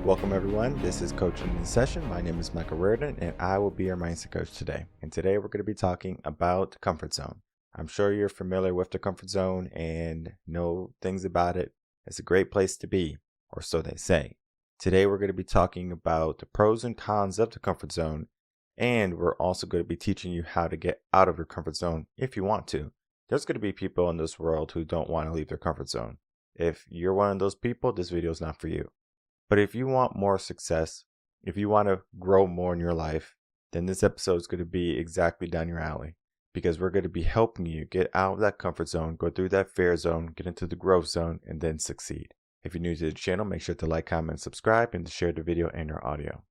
Welcome everyone, this is Coaching in Session. My name is Michael Rearden and I will be your mindset coach today. And today we're going to be talking about the comfort zone. I'm sure you're familiar with the comfort zone and know things about it. It's a great place to be, or so they say. Today we're going to be talking about the pros and cons of the comfort zone, and we're also going to be teaching you how to get out of your comfort zone if you want to. There's going to be people in this world who don't want to leave their comfort zone. If you're one of those people, this video is not for you. But if you want more success, if you want to grow more in your life, then this episode is going to be exactly down your alley, because we're going to be helping you get out of that comfort zone, go through that fear zone, get into the growth zone, and then succeed. If you're new to the channel, make sure to like, comment, subscribe, and to share the video and our audio.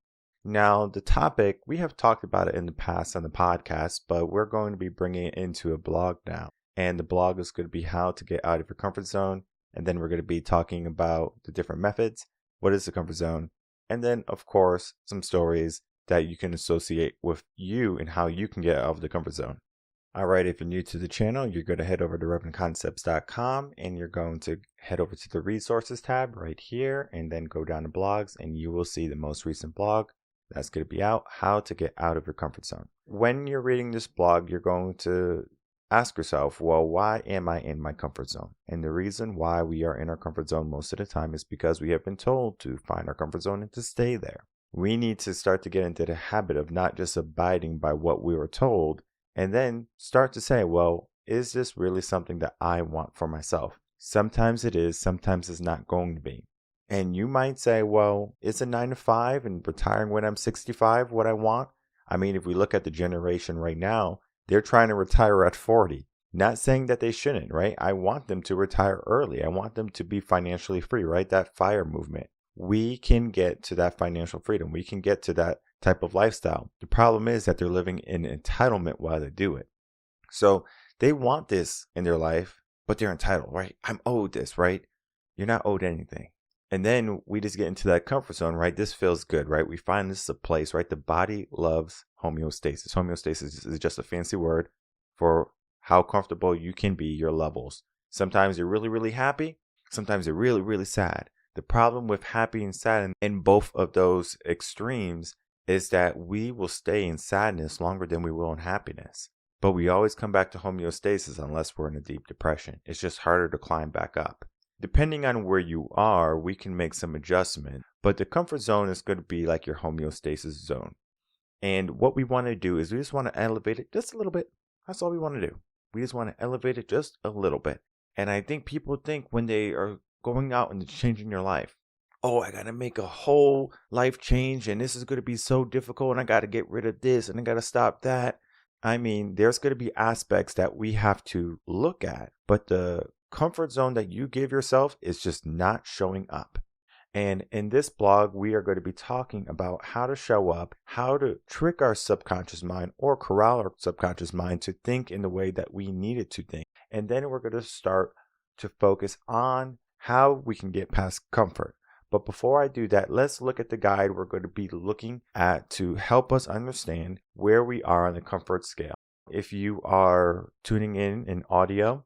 Now, the topic, we have talked about it in the past on the podcast, but we're going to be bringing it into a blog now. And the blog is going to be how to get out of your comfort zone. And then we're going to be talking about the different methods. What is the comfort zone? And then, of course, some stories that you can associate with you and how you can get out of the comfort zone. All right, if you're new to the channel, you're going to head over to revenconcepts.com and you're going to head over to the resources tab right here and then go down to blogs and you will see the most recent blog that's going to be out, how to get out of your comfort zone. When you're reading this blog, you're going to ask yourself, well, why am I in my comfort zone? And the reason why we are in our comfort zone most of the time is because we have been told to find our comfort zone and to stay there. We need to start to get into the habit of not just abiding by what we were told, and then start to say, well, is this really something that I want for myself? Sometimes it is, sometimes it's not going to be. And you might say, well, is a 9 to 5 and retiring when I'm 65 what I want? I mean, if we look at the generation right now, they're trying to retire at 40. Not saying that they shouldn't, right? I want them to retire early. I want them to be financially free, right? That FIRE movement. We can get to that financial freedom. We can get to that type of lifestyle. The problem is that they're living in entitlement while they do it. So they want this in their life, but they're entitled, right? I'm owed this, right? You're not owed anything. And then we just get into that comfort zone, right? This feels good, right? We find this is a place, right? The body loves homeostasis. Homeostasis is just a fancy word for how comfortable you can be, your levels. Sometimes you're really, really happy. Sometimes you're really, really sad. The problem with happy and sad in both of those extremes is that we will stay in sadness longer than we will in happiness. But we always come back to homeostasis unless we're in a deep depression. It's just harder to climb back up. Depending on where you are, we can make some adjustment, but the comfort zone is going to be like your homeostasis zone. And what we want to do is we just want to elevate it just a little bit. That's all we want to do. We just want to elevate it just a little bit. And I think people think when they are going out and changing their life, oh, I got to make a whole life change and this is going to be so difficult and I got to get rid of this and I got to stop that. I mean, there's going to be aspects that we have to look at, but the comfort zone that you give yourself is just not showing up. And in this blog, we are going to be talking about how to show up, how to trick our subconscious mind or corral our subconscious mind to think in the way that we need it to think. And then we're going to start to focus on how we can get past comfort. But before I do that, let's look at the guide we're going to be looking at to help us understand where we are on the comfort scale. If you are tuning in audio,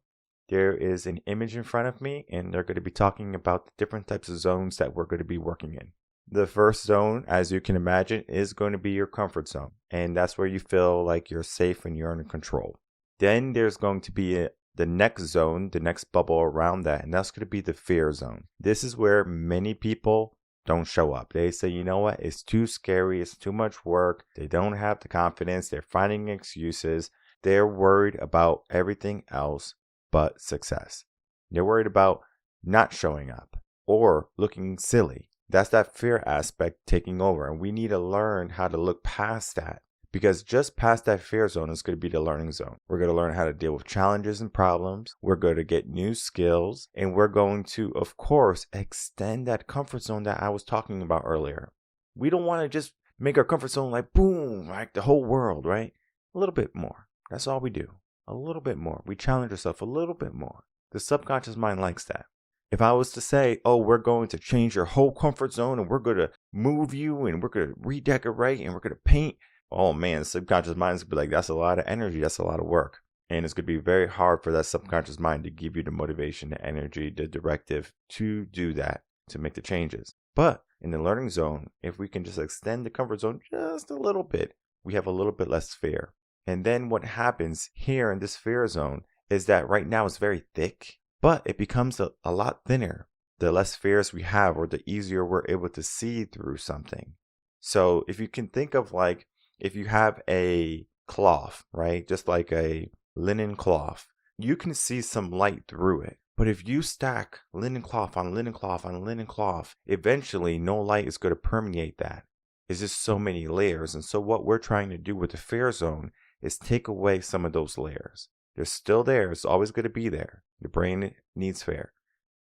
there is an image in front of me, and they're going to be talking about the different types of zones that we're going to be working in. The first zone, as you can imagine, is going to be your comfort zone, and that's where you feel like you're safe and you're in control. Then there's going to be the next zone, the next bubble around that, and that's going to be the fear zone. This is where many people don't show up. They say, you know what, it's too scary, it's too much work. They don't have the confidence, they're finding excuses, they're worried about everything else but success. They're worried about not showing up or looking silly. That's that fear aspect taking over. And we need to learn how to look past that, because just past that fear zone is going to be the learning zone. We're going to learn how to deal with challenges and problems. We're going to get new skills, and we're going to, of course, extend that comfort zone that I was talking about earlier. We don't want to just make our comfort zone like boom, like the whole world, right? A little bit more. That's all we do. A little bit more. We challenge ourselves a little bit more. The subconscious mind likes that. If I was to say, oh, we're going to change your whole comfort zone and we're going to move you and we're going to redecorate and we're going to paint, oh man, the subconscious mind is going to be like, that's a lot of energy. That's a lot of work. And it's going to be very hard for that subconscious mind to give you the motivation, the energy, the directive to do that, to make the changes. But in the learning zone, if we can just extend the comfort zone just a little bit, we have a little bit less fear. And then what happens here in this fear zone is that right now it's very thick, but it becomes a lot thinner. The less fears we have, or the easier we're able to see through something. So if you can think of like, if you have a cloth, right? Just like a linen cloth, you can see some light through it. But if you stack linen cloth on linen cloth on linen cloth, eventually no light is going to permeate that. It's just so many layers. And so what we're trying to do with the fear zone is take away some of those layers. They're still there. It's always going to be there. The brain needs fear.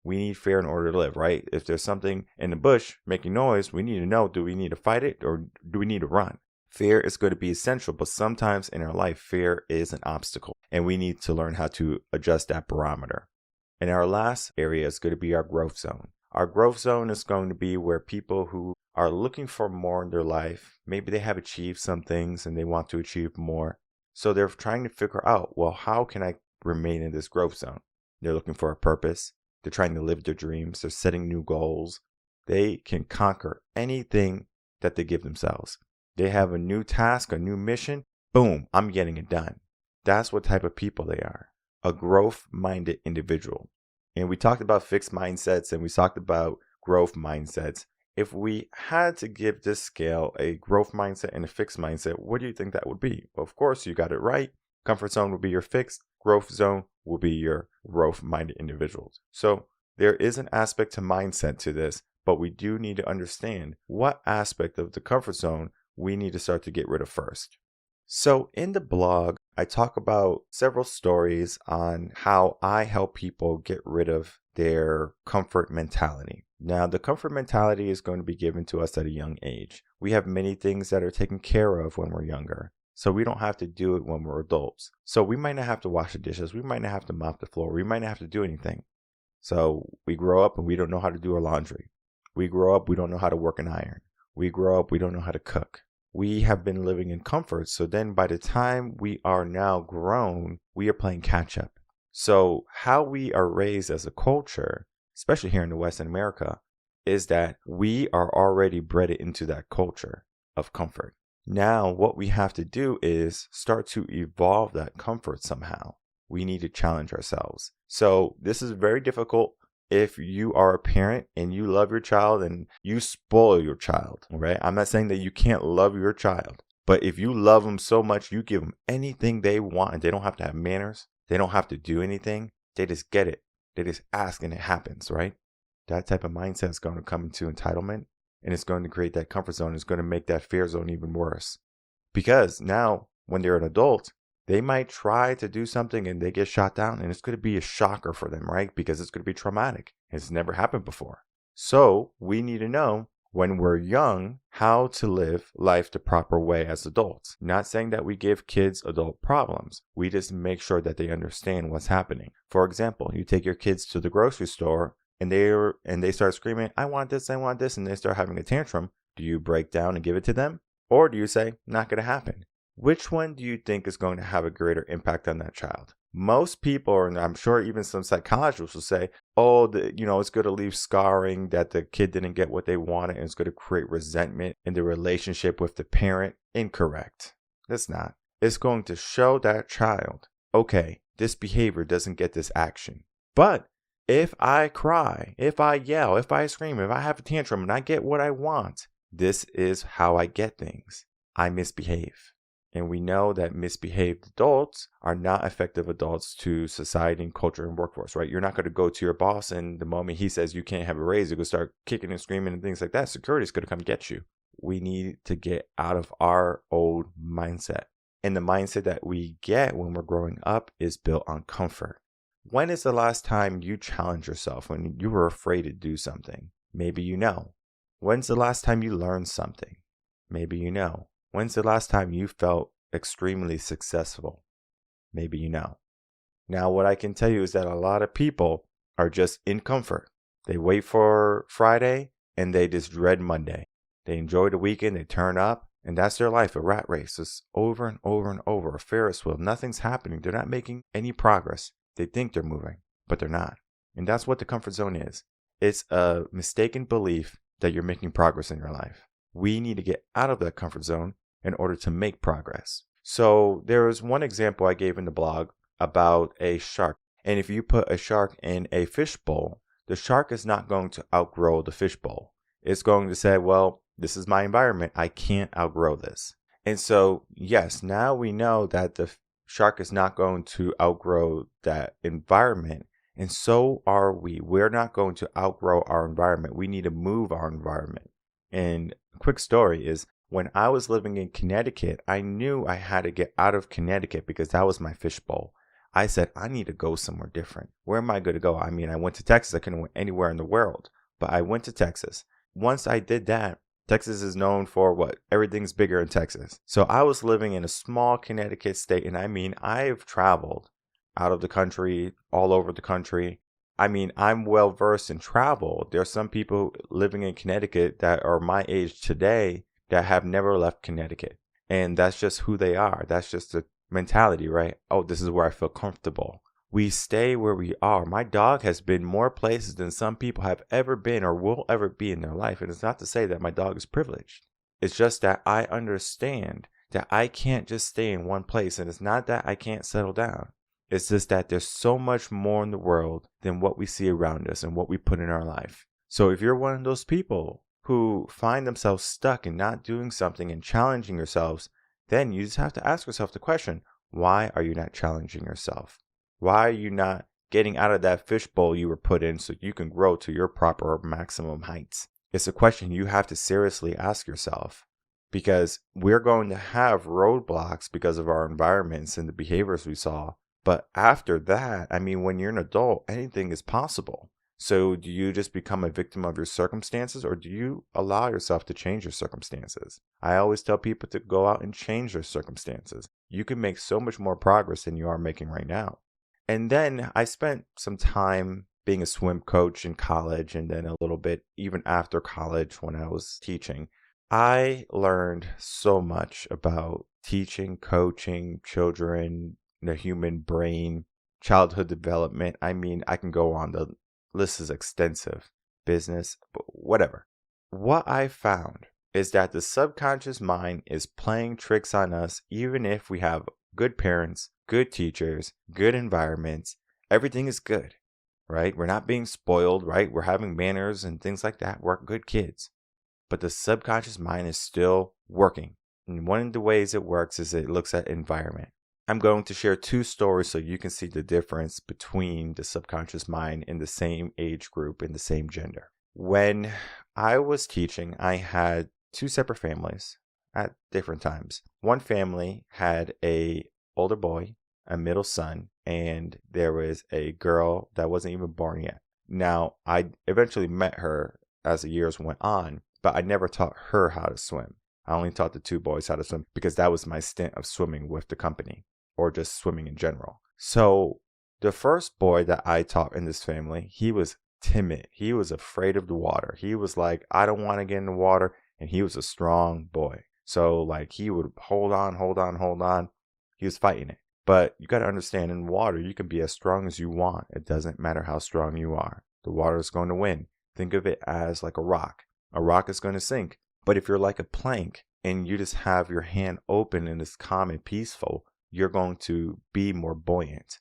We need fear in order to live, right? If there's something in the bush making noise, we need to know, do we need to fight it or do we need to run? Fear is going to be essential, but sometimes in our life, fear is an obstacle, and we need to learn how to adjust that barometer. And our last area is going to be our growth zone. Our growth zone is going to be where people who are looking for more in their life, maybe they have achieved some things and they want to achieve more. So they're trying to figure out, well, how can I remain in this growth zone? They're looking for a purpose. They're trying to live their dreams. They're setting new goals. They can conquer anything that they give themselves. They have a new task, a new mission. Boom, I'm getting it done. That's what type of people they are. A growth-minded individual. And we talked about fixed mindsets and we talked about growth mindsets. If we had to give this scale a growth mindset and a fixed mindset, what do you think that would be? Well, of course, you got it right. Comfort zone will be your fixed. Growth zone will be your growth-minded individuals. So there is an aspect to mindset to this, but we do need to understand what aspect of the comfort zone we need to start to get rid of first. So in the blog, I talk about several stories on how I help people get rid of their comfort mentality. Now, the comfort mentality is going to be given to us at a young age. We have many things that are taken care of when we're younger. So we don't have to do it when we're adults. So we might not have to wash the dishes. We might not have to mop the floor. We might not have to do anything. So we grow up and we don't know how to do our laundry. We grow up, we don't know how to work an iron. We grow up, we don't know how to cook. We have been living in comfort. So then by the time we are now grown, we are playing catch up. So how we are raised as a culture, especially here in the Western America, is that we are already bred into that culture of comfort. Now, what we have to do is start to evolve that comfort somehow. We need to challenge ourselves. So this is very difficult if you are a parent and you love your child and you spoil your child, right? I'm not saying that you can't love your child, but if you love them so much, you give them anything they want and they don't have to have manners. They don't have to do anything. They just get it. They just ask and it happens, right? That type of mindset is going to come into entitlement. And it's going to create that comfort zone. It's going to make that fear zone even worse. Because now, when they're an adult, they might try to do something and they get shot down. And it's going to be a shocker for them, right? Because it's going to be traumatic. It's never happened before. So we need to know when we're young how to live life the proper way as adults. Not saying that we give kids adult problems. We just make sure that they understand what's happening. For example, you take your kids to the grocery store and they start screaming, I want this, and they start having a tantrum. Do you break down and give it to them? Or do you say, not going to happen? Which one do you think is going to have a greater impact on that child? Most people, and I'm sure even some psychologists will say, it's going to leave scarring that the kid didn't get what they wanted and it's going to create resentment in the relationship with the parent. Incorrect. It's not. It's going to show that child, okay, this behavior doesn't get this action. But if I cry, if I yell, if I scream, if I have a tantrum and I get what I want, this is how I get things. I misbehave. And we know that misbehaved adults are not effective adults to society and culture and workforce, right? You're not going to go to your boss and the moment he says you can't have a raise, you're going to start kicking and screaming and things like that. Security is going to come get you. We need to get out of our old mindset. And the mindset that we get when we're growing up is built on comfort. When is the last time you challenged yourself when you were afraid to do something? Maybe you know. When's the last time you learned something? Maybe you know. When's the last time you felt extremely successful? Maybe you know. Now, what I can tell you is that a lot of people are just in comfort. They wait for Friday and they just dread Monday. They enjoy the weekend, they turn up, and that's their life, a rat race. It's over and over and over, a Ferris wheel. Nothing's happening. They're not making any progress. They think they're moving, but they're not. And that's what the comfort zone is. It's a mistaken belief that you're making progress in your life. We need to get out of that comfort zone in order to make progress. So there was one example I gave in the blog about a shark. And if you put a shark in a fishbowl, the shark is not going to outgrow the fishbowl. It's going to say, well, this is my environment. I can't outgrow this. And so, yes, now we know that the shark is not going to outgrow that environment. And so are we. We're not going to outgrow our environment. We need to move our environment. And a quick story is when I was living in Connecticut, I knew I had to get out of Connecticut because that was my fishbowl. I said, I need to go somewhere different. Where am I going to go? I mean, I went to Texas. I couldn't go anywhere in the world, but I went to Texas. Once I did that, Texas is known for what? Everything's bigger in Texas. So I was living in a small Connecticut state. And I mean, I've traveled out of the country, all over the country. I mean, I'm well versed in travel. There are some people living in Connecticut that are my age today that have never left Connecticut. And that's just who they are. That's just the mentality, right? Oh, this is where I feel comfortable. We stay where we are. My dog has been more places than some people have ever been or will ever be in their life. And it's not to say that my dog is privileged. It's just that I understand that I can't just stay in one place. And it's not that I can't settle down. It's just that there's so much more in the world than what we see around us and what we put in our life. So if you're one of those people who find themselves stuck and not doing something and challenging yourselves, then you just have to ask yourself the question, why are you not challenging yourself? Why are you not getting out of that fishbowl you were put in so you can grow to your proper maximum heights? It's a question you have to seriously ask yourself, because we're going to have roadblocks because of our environments and the behaviors we saw. But after that, I mean, when you're an adult, anything is possible. So do you just become a victim of your circumstances, or do you allow yourself to change your circumstances? I always tell people to go out and change their circumstances. You can make so much more progress than you are making right now. And then I spent some time being a swim coach in college, and then a little bit even after college when I was teaching. I learned so much about teaching, coaching children, the human brain, childhood development. I mean, I can go on. The list is extensive. Business, but whatever. What I found is that the subconscious mind is playing tricks on us even if we have good parents, good teachers, good environments. Everything is good, right? We're not being spoiled, right? We're having manners and things like that. We're good kids. But the subconscious mind is still working. And one of the ways it works is it looks at environment. I'm going to share two stories so you can see the difference between the subconscious mind in the same age group and the same gender. When I was teaching, I had two separate families at different times. One family had a older boy, a middle son, and there was a girl that wasn't even born yet. Now, I eventually met her as the years went on, but I never taught her how to swim. I only taught the two boys how to swim because that was my stint of swimming with the company, or just swimming in general. So the first boy that I taught in this family, he was timid. He was afraid of the water. He was like, I don't want to get in the water. And he was a strong boy. So like he would hold on. He was fighting it. But you got to understand, in water, you can be as strong as you want. It doesn't matter how strong you are. The water is going to win. Think of it as like a rock. A rock is going to sink. But if you're like a plank and you just have your hand open and it's calm and peaceful, you're going to be more buoyant.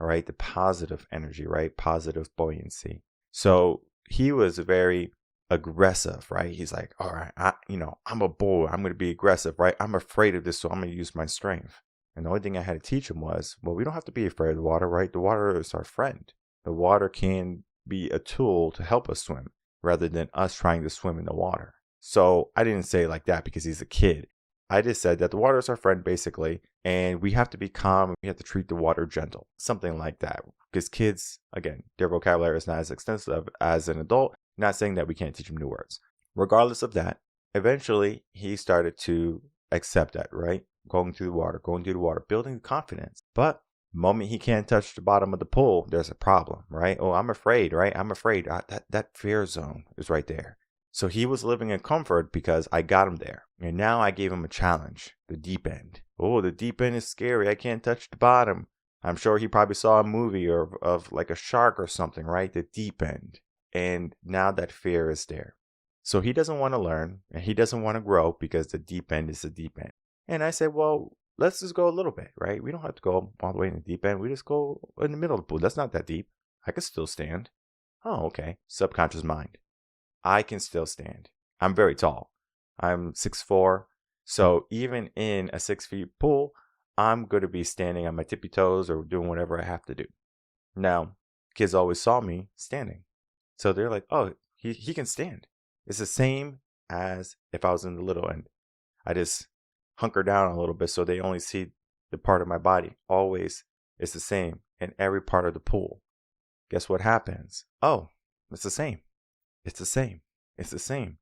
All right. The positive energy, right? Positive buoyancy. So he was very aggressive, right? He's like, all right, I'm a boy. I'm going to be aggressive, right? I'm afraid of this, so I'm going to use my strength. And the only thing I had to teach him was, well, we don't have to be afraid of the water, right? The water is our friend. The water can be a tool to help us swim rather than us trying to swim in the water. So I didn't say it like that because he's a kid. I just said that the water is our friend, basically, and we have to be calm. We have to treat the water gentle, something like that. Because kids, again, their vocabulary is not as extensive as an adult. Not saying that we can't teach them new words. Regardless of that, eventually he started to accept that, right? Going through the water, building confidence. But the moment he can't touch the bottom of the pool, there's a problem, right? Oh, I'm afraid, right? I'm afraid. That fear zone is right there. So he was living in comfort because I got him there. And now I gave him a challenge, the deep end. Oh, the deep end is scary. I can't touch the bottom. I'm sure he probably saw a movie of like a shark or something, right? The deep end. And now that fear is there. So he doesn't want to learn and he doesn't want to grow because the deep end is the deep end. And I said, well, let's just go a little bit, right? We don't have to go all the way in the deep end. We just go in the middle of the pool. That's not that deep. I can still stand. Oh, okay. Subconscious mind. I can still stand. I'm very tall. I'm 6'4". So even in a 6 feet pool, I'm going to be standing on my tippy toes or doing whatever I have to do. Now, kids always saw me standing. So they're like, oh, he can stand. It's the same as if I was in the little end. I just hunker down a little bit so they only see the part of my body. Always, it's the same in every part of the pool. Guess what happens? Oh, it's the same. It's the same. It's the same.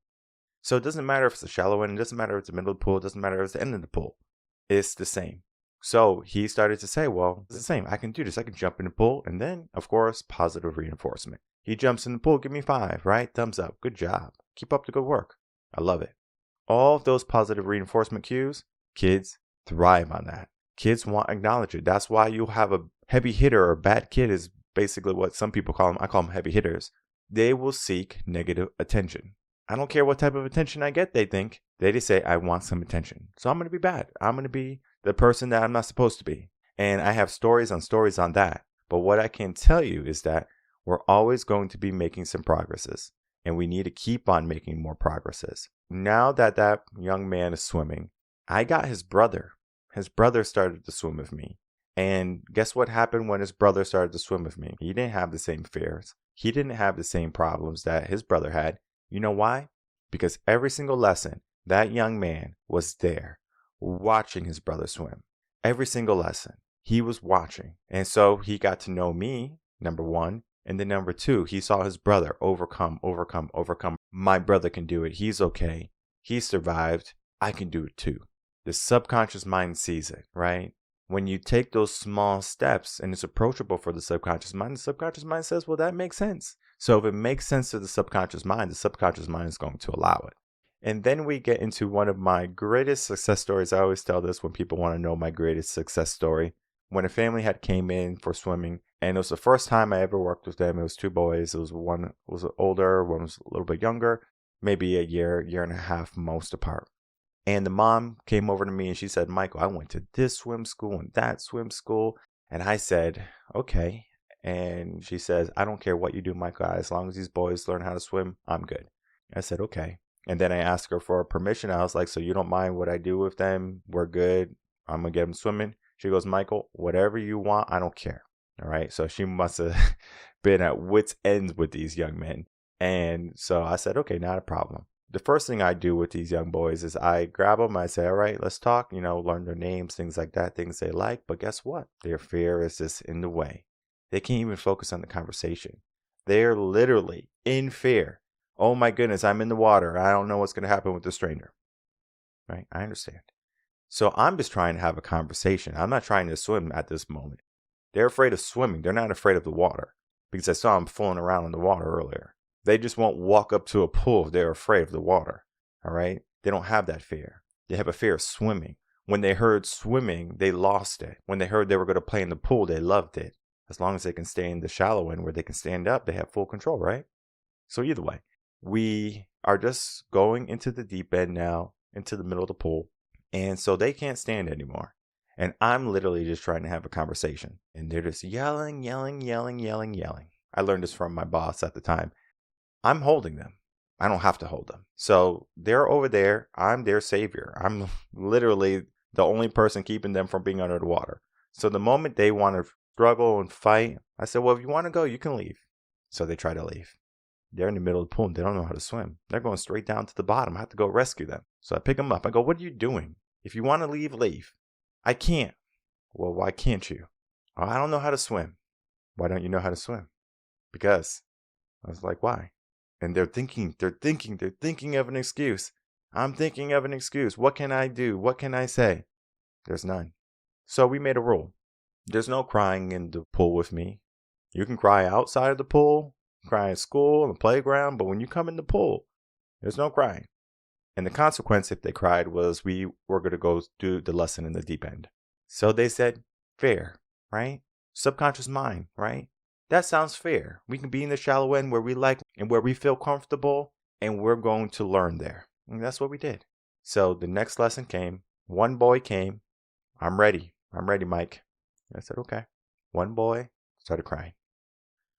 So it doesn't matter if it's a shallow end. It doesn't matter if it's the middle of the pool. It doesn't matter if it's the end of the pool. It's the same. So he started to say, well, it's the same. I can do this. I can jump in the pool. And then, of course, positive reinforcement. He jumps in the pool. Give me 5, right? Thumbs up. Good job. Keep up the good work. I love it. All of those positive reinforcement cues, kids thrive on that. Kids want to acknowledge it. That's why you'll have a heavy hitter or bad kid is basically what some people call them. I call them heavy hitters. They will seek negative attention. I don't care what type of attention I get, they think. They just say, I want some attention. So I'm going to be bad. I'm going to be the person that I'm not supposed to be. And I have stories on that. But what I can tell you is that we're always going to be making some progresses. And we need to keep on making more progresses. Now that that young man is swimming, I got his brother. His brother started to swim with me. And guess what happened when his brother started to swim with me? He didn't have the same fears. He didn't have the same problems that his brother had. You know why? Because every single lesson, that young man was there watching his brother swim. Every single lesson, he was watching. And so he got to know me, number one. And then number two, he saw his brother overcome. My brother can do it. He's okay. He survived. I can do it too. The subconscious mind sees it, right? When you take those small steps and it's approachable for the subconscious mind says, well, that makes sense. So if it makes sense to the subconscious mind is going to allow it. And then we get into one of my greatest success stories. I always tell this when people want to know my greatest success story. When a family had came in for swimming, and it was the first time I ever worked with them. It was 2 boys. It was one was older, one was a little bit younger, maybe a year and a half most apart. And the mom came over to me and she said, Michael, I went to this swim school and that swim school. And I said, okay. And she says, I don't care what you do, Michael. As long as these boys learn how to swim, I'm good. I said, okay. And then I asked her for permission. I was like, so you don't mind what I do with them? We're good. I'm going to get them swimming. She goes, Michael, whatever you want, I don't care. All right. So she must have been at wit's ends with these young men. And so I said, okay, not a problem. The first thing I do with these young boys is I grab them. I say, all right, let's talk, learn their names, things like that, things they like. But guess what? Their fear is just in the way. They can't even focus on the conversation. They're literally in fear. Oh my goodness, I'm in the water. I don't know what's going to happen with the stranger. Right? I understand. So I'm just trying to have a conversation. I'm not trying to swim at this moment. They're afraid of swimming. They're not afraid of the water because I saw them fooling around in the water earlier. They just won't walk up to a pool if they're afraid of the water. All right? They don't have that fear. They have a fear of swimming. When they heard swimming, they lost it. When they heard they were going to play in the pool, they loved it. As long as they can stay in the shallow end where they can stand up, they have full control, right? So either way, we are just going into the deep end now, into the middle of the pool. And so they can't stand anymore. And I'm literally just trying to have a conversation. And they're just yelling. I learned this from my boss at the time. I'm holding them. I don't have to hold them. So they're over there. I'm their savior. I'm literally the only person keeping them from being under the water. So the moment they want to struggle and fight, I said, well, if you want to go, you can leave. So they try to leave. They're in the middle of the pool and they don't know how to swim. They're going straight down to the bottom. I have to go rescue them. So I pick them up. I go, what are you doing? If you want to leave, leave. I can't. Well, why can't you? Oh, I don't know how to swim. Why don't you know how to swim? Because. I was like, why? And they're thinking of an excuse. I'm thinking of an excuse. What can I do? What can I say? There's none. So we made a rule. There's no crying in the pool with me. You can cry outside of the pool, cry at school, on the playground, but when you come in the pool, there's no crying. And the consequence, if they cried, was we were going to go do the lesson in the deep end. So they said, fair, right? Subconscious mind, right? That sounds fair. We can be in the shallow end where we like and where we feel comfortable. and we're going to learn there. And that's what we did. So the next lesson came. One boy came. I'm ready, Mike. I said, okay. One boy started crying.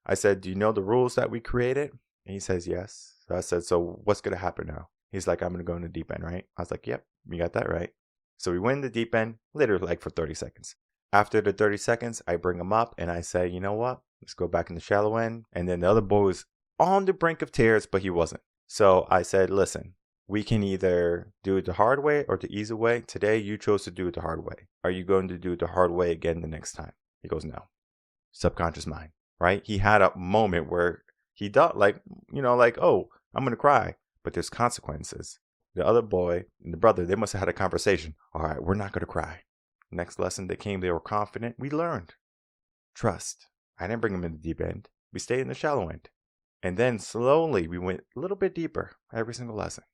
I said, do you know the rules that we created? And he says, yes. So I said, so what's going to happen now? He's like, I'm going to go in the deep end, right? I was like, yep, you got that right. So we went in the deep end, literally like for 30 seconds. After the 30 seconds, I bring him up and I say, you know what? Let's go back in the shallow end. And then the other boy was on the brink of tears, but he wasn't. So I said, listen, we can either do it the hard way or the easy way. Today, you chose to do it the hard way. Are you going to do it the hard way again the next time? He goes, no. Subconscious mind, right? He had a moment where he thought like, oh, I'm going to cry. But there's consequences. The other boy and the brother, they must have had a conversation. All right, we're not going to cry. Next lesson they came, they were confident. We learned. Trust. I didn't bring them in the deep end. We stayed in the shallow end. And then slowly we went a little bit deeper every single lesson.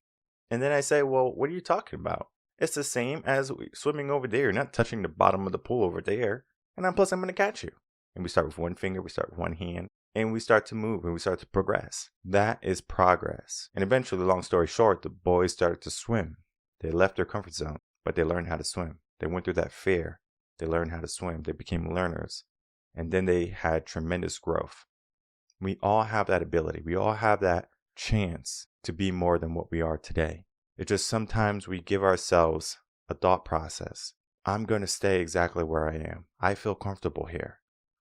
And then I say, well, what are you talking about? It's the same as swimming over there. You're not touching the bottom of the pool over there. And plus, I'm going to catch you. And we start with one finger, we start with one hand, and we start to move and we start to progress. That is progress. And eventually, long story short, the boys started to swim. They left their comfort zone, but they learned how to swim. They went through that fear. They learned how to swim. They became learners. And then they had tremendous growth. We all have that ability. We all have that chance to be more than what we are today. It's just sometimes we give ourselves a thought process. I'm going to stay exactly where I am. I feel comfortable here.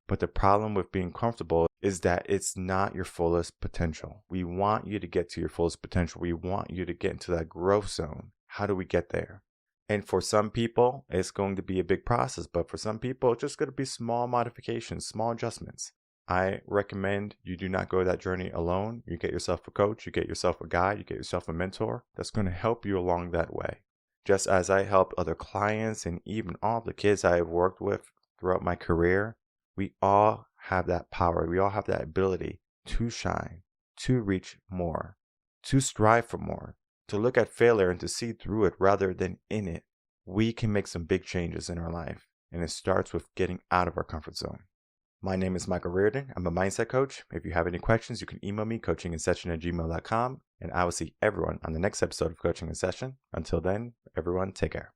But the problem with being comfortable is that it's not your fullest potential. We want you to get to your fullest potential. We want you to get into that growth zone. How do we get there? And for some people, it's going to be a big process. But for some people, it's just going to be small modifications, small adjustments. I recommend you do not go that journey alone. You get yourself a coach, you get yourself a guide, you get yourself a mentor that's going to help you along that way. Just as I help other clients and even all the kids I have worked with throughout my career, we all have that power. We all have that ability to shine, to reach more, to strive for more, to look at failure and to see through it rather than in it. We can make some big changes in our life, and it starts with getting out of our comfort zone. My name is Michael Rearden. I'm a mindset coach. If you have any questions, you can email me, coachinginsession@gmail.com, and I will see everyone on the next episode of Coaching in Session. Until then, everyone, take care.